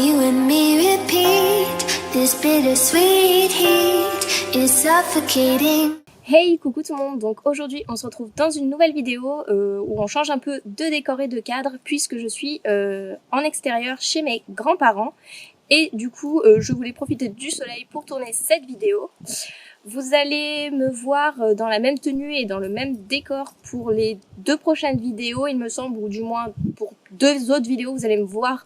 you and me repeat this bittersweet heat is suffocating. Hey, coucou tout le monde, donc aujourd'hui on se retrouve dans une nouvelle vidéo où on change un peu de décor et de cadre puisque je suis en extérieur chez mes grands-parents et du coup je voulais profiter du soleil pour tourner cette vidéo. Vous allez me voir dans la même tenue et dans le même décor pour les 2 prochaines vidéos il me semble, ou du moins pour 2 autres vidéos vous allez me voir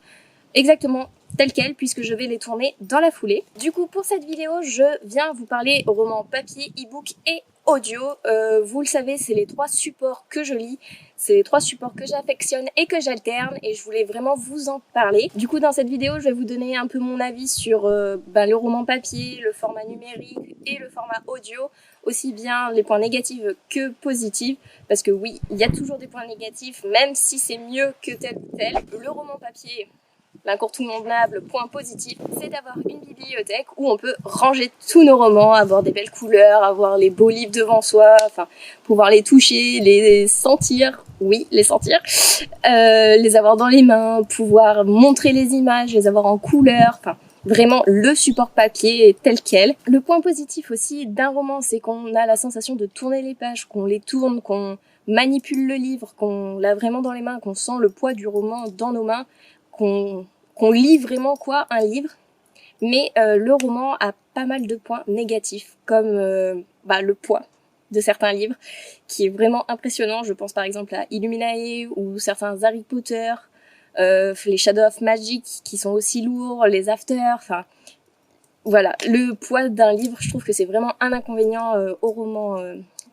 exactement telle quelle puisque je vais les tourner dans la foulée. Du coup pour cette vidéo je viens vous parler roman papier, e-book et audio. Vous le savez, c'est les 3 supports que je lis, c'est les 3 supports que j'affectionne et que j'alterne et je voulais vraiment vous en parler. Du coup dans cette vidéo je vais vous donner un peu mon avis sur le roman papier, le format numérique et le format audio, aussi bien les points négatifs que positifs, parce que oui, il y a toujours des points négatifs même si c'est mieux que tel ou tel. Le roman papier, l'incontournable point positif, c'est d'avoir une bibliothèque où on peut ranger tous nos romans, avoir des belles couleurs, avoir les beaux livres devant soi, enfin pouvoir les toucher, les sentir, oui les sentir, les avoir dans les mains, pouvoir montrer les images, les avoir en couleur, enfin vraiment le support papier tel quel. Le point positif aussi d'un roman, c'est qu'on a la sensation de tourner les pages, qu'on les tourne, qu'on manipule le livre, qu'on l'a vraiment dans les mains, qu'on sent le poids du roman dans nos mains, qu'on lit vraiment quoi un livre. Mais le roman a pas mal de points négatifs comme le poids de certains livres qui est vraiment impressionnant. Je pense par exemple à Illuminae ou certains Harry Potter, les Shadow of Magic qui sont aussi lourds, les After, enfin voilà, le poids d'un livre, je trouve que c'est vraiment un inconvénient au roman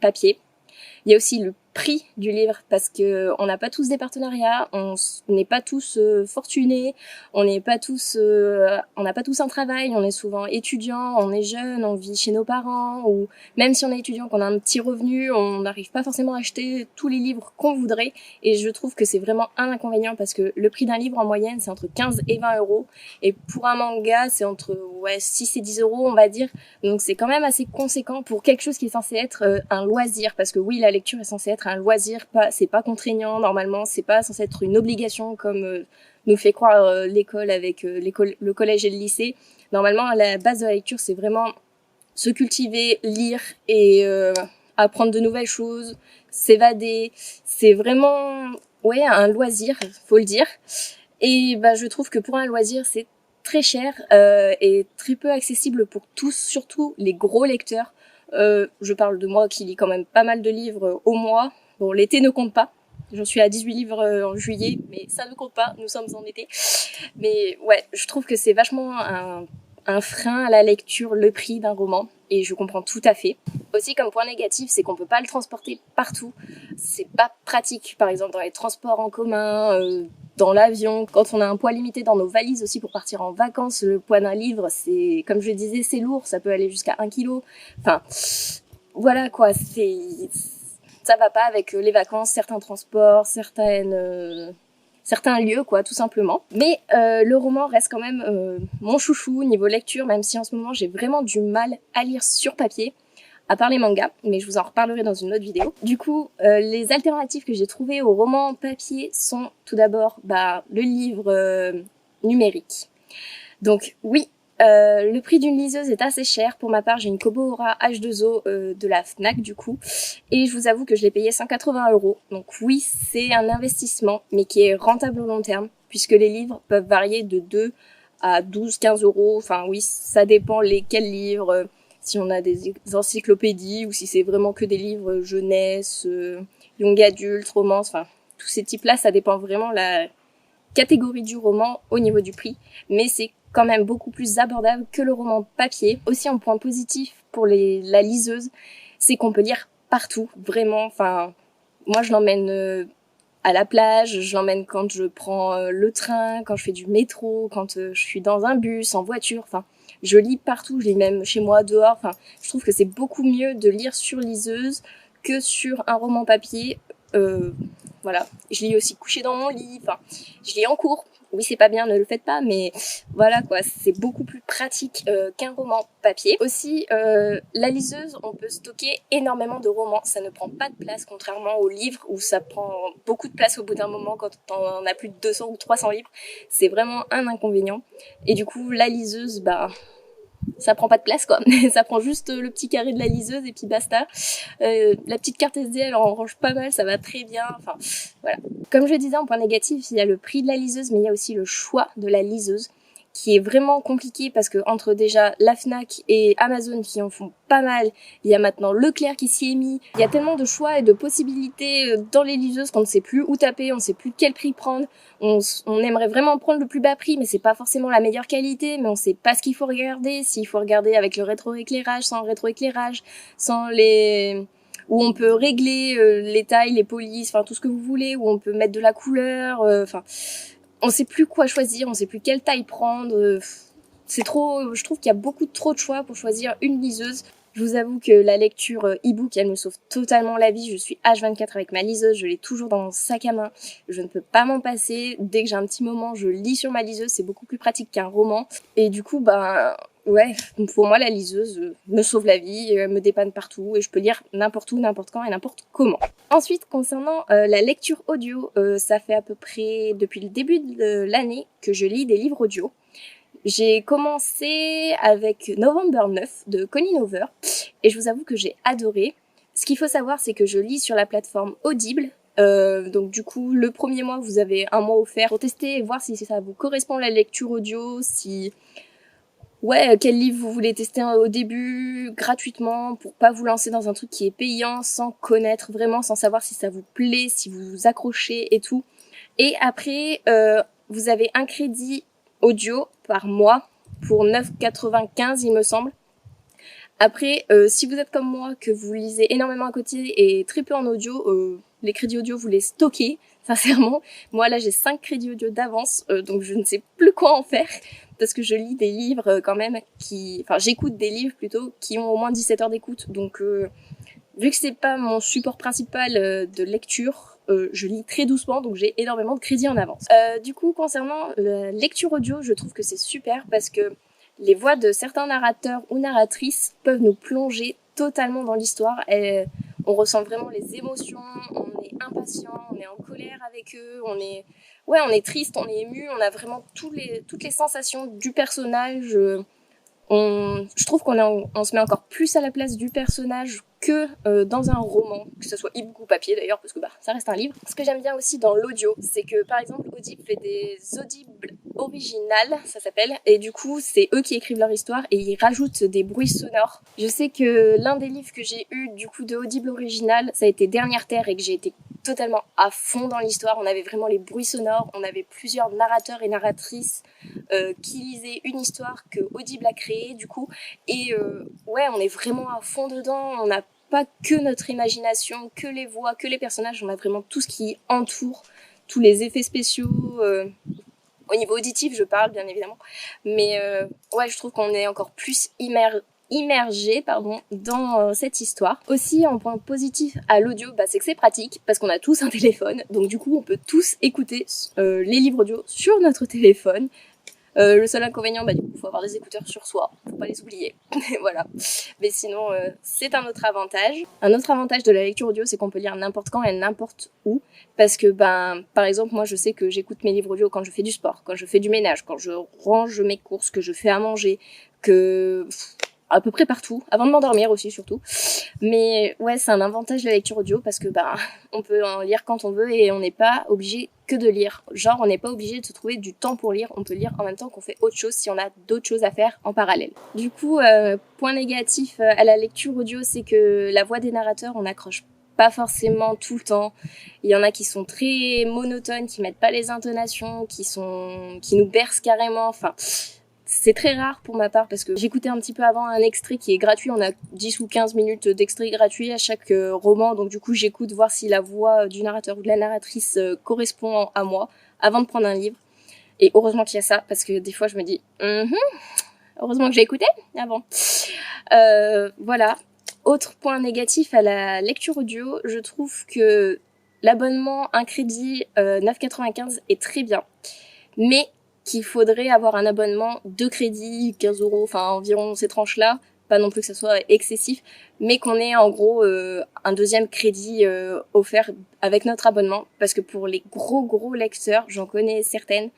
papier. Il y a aussi le prix du livre parce que on n'a pas tous des partenariats, on n'est pas tous fortunés, on n'a pas tous un travail, on est souvent étudiant, on est jeune, on vit chez nos parents, ou même si on est étudiant, qu'on a un petit revenu, on n'arrive pas forcément à acheter tous les livres qu'on voudrait, et je trouve que c'est vraiment un inconvénient parce que le prix d'un livre en moyenne c'est entre 15 et 20 euros, et pour un manga c'est entre 6 et 10 euros on va dire, donc c'est quand même assez conséquent pour quelque chose qui est censé être un loisir, parce que oui la lecture est censée être un loisir, c'est pas contraignant normalement, c'est pas censé être une obligation comme nous fait croire l'école avec le collège et le lycée. Normalement à la base de la lecture c'est vraiment se cultiver, lire et apprendre de nouvelles choses, s'évader, c'est vraiment un loisir, faut le dire. Et je trouve que pour un loisir c'est très cher et très peu accessible pour tous, surtout les gros lecteurs. Je parle de moi qui lis quand même pas mal de livres au mois. Bon, l'été ne compte pas. J'en suis à 18 livres en juillet, mais ça ne compte pas, nous sommes en été. Mais ouais, je trouve que c'est vachement un frein à la lecture, le prix d'un roman, et je comprends tout à fait. Aussi, comme point négatif, c'est qu'on peut pas le transporter partout. C'est pas pratique, par exemple, dans les transports en commun, dans l'avion, quand on a un poids limité dans nos valises aussi pour partir en vacances, le poids d'un livre, c'est, comme je disais, c'est lourd, ça peut aller jusqu'à 1 kilo. Enfin, voilà quoi, ça va pas avec les vacances, certains transports, certains lieux quoi, tout simplement. Mais le roman reste quand même mon chouchou niveau lecture, même si en ce moment j'ai vraiment du mal à lire sur papier, à part les mangas, mais je vous en reparlerai dans une autre vidéo. Du coup, les alternatives que j'ai trouvées au roman papier sont tout d'abord le livre numérique. Donc oui, le prix d'une liseuse est assez cher. Pour ma part, j'ai une Kobo Aura H2O de la Fnac du coup, et je vous avoue que je l'ai payé 180 €. Donc oui, c'est un investissement, mais qui est rentable au long terme, puisque les livres peuvent varier de 2 à 12-15 €. Enfin oui, ça dépend lesquels livres, si on a des encyclopédies ou si c'est vraiment que des livres jeunesse, young adulte, romance, enfin tous ces types-là, ça dépend vraiment la catégorie du roman au niveau du prix, mais c'est quand même beaucoup plus abordable que le roman papier. Aussi, un point positif pour la liseuse, c'est qu'on peut lire partout, vraiment. Enfin, moi, je l'emmène à la plage, je l'emmène quand je prends le train, quand je fais du métro, quand je suis dans un bus, en voiture. Enfin, je lis partout, je lis même chez moi, dehors. Enfin, je trouve que c'est beaucoup mieux de lire sur liseuse que sur un roman papier. Voilà, je lis aussi couché dans mon lit, enfin, je lis en cours. oui, c'est pas bien, ne le faites pas, mais voilà quoi, c'est beaucoup plus pratique qu'un roman papier. Aussi, la liseuse, on peut stocker énormément de romans, ça ne prend pas de place, contrairement aux livres où ça prend beaucoup de place au bout d'un moment quand on a plus de 200 ou 300 livres. C'est vraiment un inconvénient. Et du coup, la liseuse, bah, ça prend pas de place quoi, ça prend juste le petit carré de la liseuse et puis basta. La petite carte SD elle en range pas mal, ça va très bien, enfin voilà. Comme je disais en point négatif, il y a le prix de la liseuse mais il y a aussi le choix de la liseuse qui est vraiment compliqué parce que entre déjà la Fnac et Amazon qui en font pas mal, il y a maintenant Leclerc qui s'y est mis, il y a tellement de choix et de possibilités dans les liseuses qu'on ne sait plus où taper, on ne sait plus quel prix prendre, on aimerait vraiment prendre le plus bas prix mais c'est pas forcément la meilleure qualité, mais on sait pas ce qu'il faut regarder, s'il faut regarder avec le rétroéclairage, sans le rétroéclairage, sans les... où on peut régler les tailles, les polices, enfin tout ce que vous voulez, où on peut mettre de la couleur, enfin... on sait plus quoi choisir, on sait plus quelle taille prendre. C'est trop, je trouve qu'il y a beaucoup trop de choix pour choisir une liseuse. Je vous avoue que la lecture e-book, elle me sauve totalement la vie. Je suis H24 avec ma liseuse, je l'ai toujours dans mon sac à main. Je ne peux pas m'en passer. Dès que j'ai un petit moment, je lis sur ma liseuse. C'est beaucoup plus pratique qu'un roman. Et du coup, ben, ouais, pour moi, la liseuse me sauve la vie, me dépanne partout et je peux lire n'importe où, n'importe quand et n'importe comment. Ensuite, concernant la lecture audio, ça fait à peu près depuis le début de l'année que je lis des livres audio. J'ai commencé avec November 9 de Colleen Hoover et je vous avoue que j'ai adoré. Ce qu'il faut savoir, c'est que je lis sur la plateforme Audible. Donc du coup, le premier mois, vous avez un mois offert pour tester et voir si ça vous correspond la lecture audio, si... ouais, quel livre vous voulez tester au début, gratuitement, pour pas vous lancer dans un truc qui est payant, sans connaître vraiment, sans savoir si ça vous plaît, si vous vous accrochez et tout. Et après, vous avez un crédit audio par mois pour 9,95 il me semble. Après, si vous êtes comme moi, que vous lisez énormément à côté et très peu en audio, les crédits audio, vous les stockez, sincèrement. Moi, là, j'ai 5 crédits audio d'avance, donc je ne sais plus quoi en faire, parce que je lis des livres quand même enfin, j'écoute des livres plutôt, qui ont au moins 17 heures d'écoute. Donc, vu que c'est pas mon support principal de lecture, je lis très doucement, donc j'ai énormément de crédits en avance. Du coup, concernant la lecture audio, je trouve que c'est super parce que les voix de certains narrateurs ou narratrices peuvent nous plonger totalement dans l'histoire. On ressent vraiment les émotions, on est impatient, on est en colère avec eux, on est triste, on est ému, on a vraiment toutes les sensations du personnage. Je trouve on se met encore plus à la place du personnage que dans un roman, que ce soit e-book ou papier d'ailleurs, parce que bah ça reste un livre. Ce que j'aime bien aussi dans l'audio, c'est que par exemple Audible fait des audibles originales, ça s'appelle, et du coup c'est eux qui écrivent leur histoire et ils rajoutent des bruits sonores. Je sais que l'un des livres que j'ai eu du coup de Audible original, ça a été Dernière Terre et que j'ai été totalement à fond dans l'histoire. On avait vraiment les bruits sonores, on avait plusieurs narrateurs et narratrices qui lisaient une histoire que Audible a créée du coup, et ouais, on est vraiment à fond dedans. On n'a pas que notre imagination, que les voix, que les personnages, on a vraiment tout ce qui entoure, tous les effets spéciaux, au niveau auditif je parle bien évidemment, mais ouais, je trouve qu'on est encore plus immergé dans cette histoire. Aussi, un point positif à l'audio, c'est que c'est pratique parce qu'on a tous un téléphone, donc du coup on peut tous écouter les livres audio sur notre téléphone. Le seul inconvénient, du coup, faut avoir des écouteurs sur soi, faut pas les oublier. Voilà. Mais sinon, c'est un autre avantage. Un autre avantage de la lecture audio, c'est qu'on peut lire n'importe quand et n'importe où. Parce que, par exemple, moi, je sais que j'écoute mes livres audio quand je fais du sport, quand je fais du ménage, quand je range mes courses, que je fais à manger, à peu près partout, avant de m'endormir aussi surtout. Mais ouais, c'est un avantage de la lecture audio parce que on peut en lire quand on veut et on n'est pas obligé que de lire. Genre, on n'est pas obligé de se trouver du temps pour lire, on peut lire en même temps qu'on fait autre chose si on a d'autres choses à faire en parallèle. Du coup, point négatif à la lecture audio, c'est que la voix des narrateurs, on n'accroche pas forcément tout le temps. Il y en a qui sont très monotones, qui mettent pas les intonations, qui nous bercent carrément, enfin... C'est très rare pour ma part parce que j'écoutais un petit peu avant un extrait qui est gratuit. On a 10 ou 15 minutes d'extrait gratuit à chaque roman. Donc du coup, j'écoute voir si la voix du narrateur ou de la narratrice correspond à moi avant de prendre un livre. Et heureusement qu'il y a ça parce que des fois, je me dis heureusement que j'ai écouté avant. Voilà. Autre point négatif à la lecture audio, je trouve que l'abonnement, un crédit 9,95 est très bien. mais qu'il faudrait avoir un abonnement de crédit, 15 €, enfin environ ces tranches-là, pas non plus que ça soit excessif, mais qu'on ait en gros un deuxième crédit offert avec notre abonnement, parce que pour les gros lecteurs, j'en connais certaines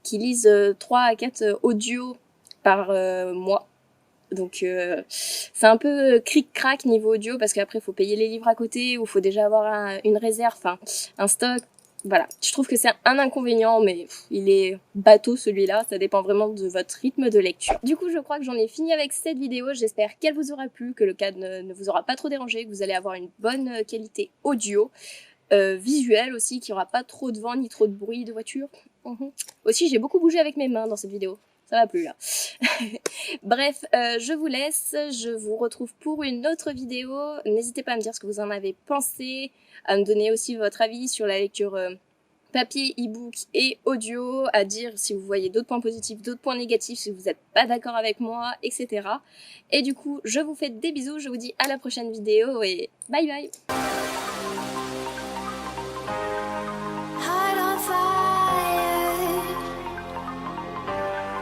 qui lisent 3 à 4 audios par mois. Donc c'est un peu cric-crac niveau audio, parce qu'après il faut payer les livres à côté, ou faut déjà avoir une réserve, enfin un stock. Voilà, je trouve que c'est un inconvénient, mais il est bateau celui-là, ça dépend vraiment de votre rythme de lecture. Du coup, je crois que j'en ai fini avec cette vidéo, j'espère qu'elle vous aura plu, que le cadre ne vous aura pas trop dérangé, que vous allez avoir une bonne qualité audio, visuelle aussi, qu'il n'y aura pas trop de vent ni trop de bruit de voiture. Aussi, j'ai beaucoup bougé avec mes mains dans cette vidéo, ça va plus là. Bref, je vous laisse, je vous retrouve pour une autre vidéo. N'hésitez pas à me dire ce que vous en avez pensé, à me donner aussi votre avis sur la lecture papier, e-book et audio, à dire si vous voyez d'autres points positifs, d'autres points négatifs, si vous n'êtes pas d'accord avec moi, etc. Et du coup, je vous fais des bisous, je vous dis à la prochaine vidéo et bye bye!